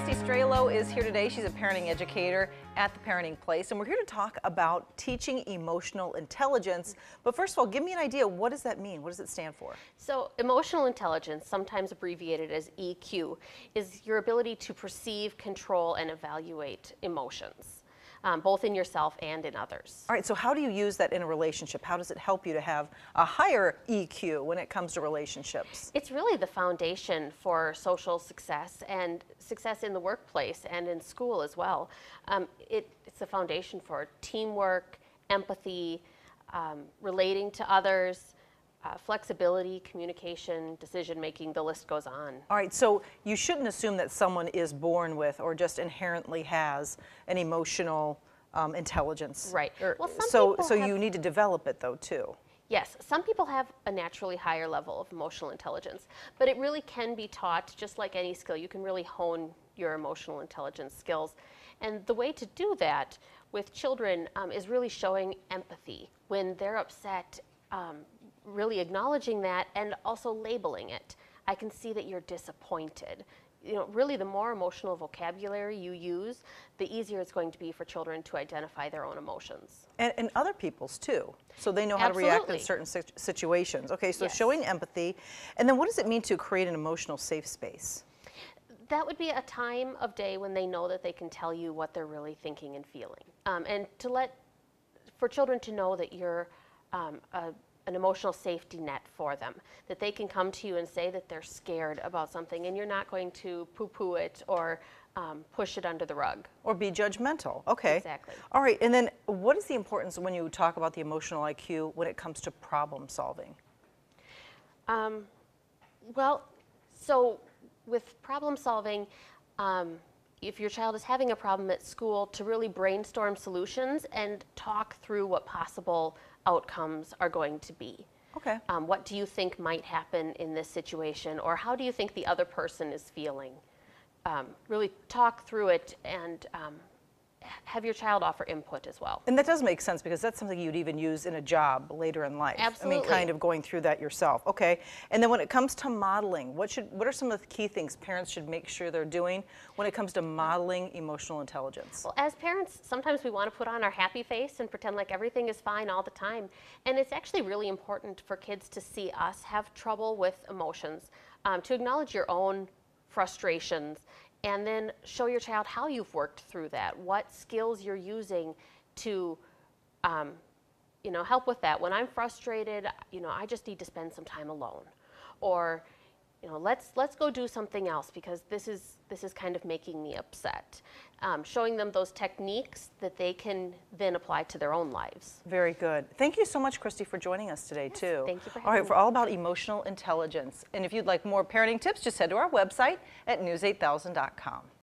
Christy Strelo is here today. She's a parenting educator at the Parenting Place, and we're here to talk about teaching emotional intelligence. But first of all, give me an idea. What does that mean? What does it stand for? So emotional intelligence, sometimes abbreviated as EQ, is your ability to perceive, control, and evaluate emotions, both in yourself and in others. All right, so how do you use that in a relationship? How does it help you to have a higher EQ when it comes to relationships? It's really the foundation for social success and success in the workplace and in school as well. It's the foundation for teamwork, empathy, relating to others, flexibility, communication, decision-making, the list goes on. All right, so you shouldn't assume that someone is born with or just inherently has an emotional intelligence. Right. Well, so you need to develop it though too. Yes, some people have a naturally higher level of emotional intelligence, but it really can be taught just like any skill. You can really hone your emotional intelligence skills. And the way to do that with children is really showing empathy when they're upset, really acknowledging that and also labeling it. I can see that you're disappointed. You know, really the more emotional vocabulary you use, the easier it's going to be for children to identify their own emotions. And other people's too, so they know how to react in certain situations. Okay, so Yes. Showing empathy, and then what does it mean to create an emotional safe space? That would be a time of day when they know that they can tell you what they're really thinking and feeling. And for children to know that you're an emotional safety net for them, that they can come to you and say that they're scared about something and you're not going to poo-poo it or push it under the rug. Or be judgmental. Okay. Exactly. All right, and then what is the importance when you talk about the emotional IQ when it comes to problem solving? Well, so with problem solving, if your child is having a problem at school, to really brainstorm solutions and talk through what possible outcomes are going to be. Okay. What do you think might happen in this situation, or how do you think the other person is feeling? Really talk through it and have your child offer input as well. And that does make sense because that's something you'd even use in a job later in life. Absolutely. I mean, kind of going through that yourself. Okay. And then when it comes to modeling, what are some of the key things parents should make sure they're doing when it comes to modeling emotional intelligence? Well, as parents, sometimes we want to put on our happy face and pretend like everything is fine all the time. And it's actually really important for kids to see us have trouble with emotions, to acknowledge your own frustrations, and then show your child how you've worked through that, what skills you're using to help with that. When I'm frustrated, I just need to spend some time alone. Or, let's go do something else because this is kind of making me upset. Showing them those techniques that they can then apply to their own lives. Very good. Thank you so much, Christy, for joining us today, too. Thank you for having All right, me. for all about emotional intelligence. And if you'd like more parenting tips, just head to our website at news8000.com.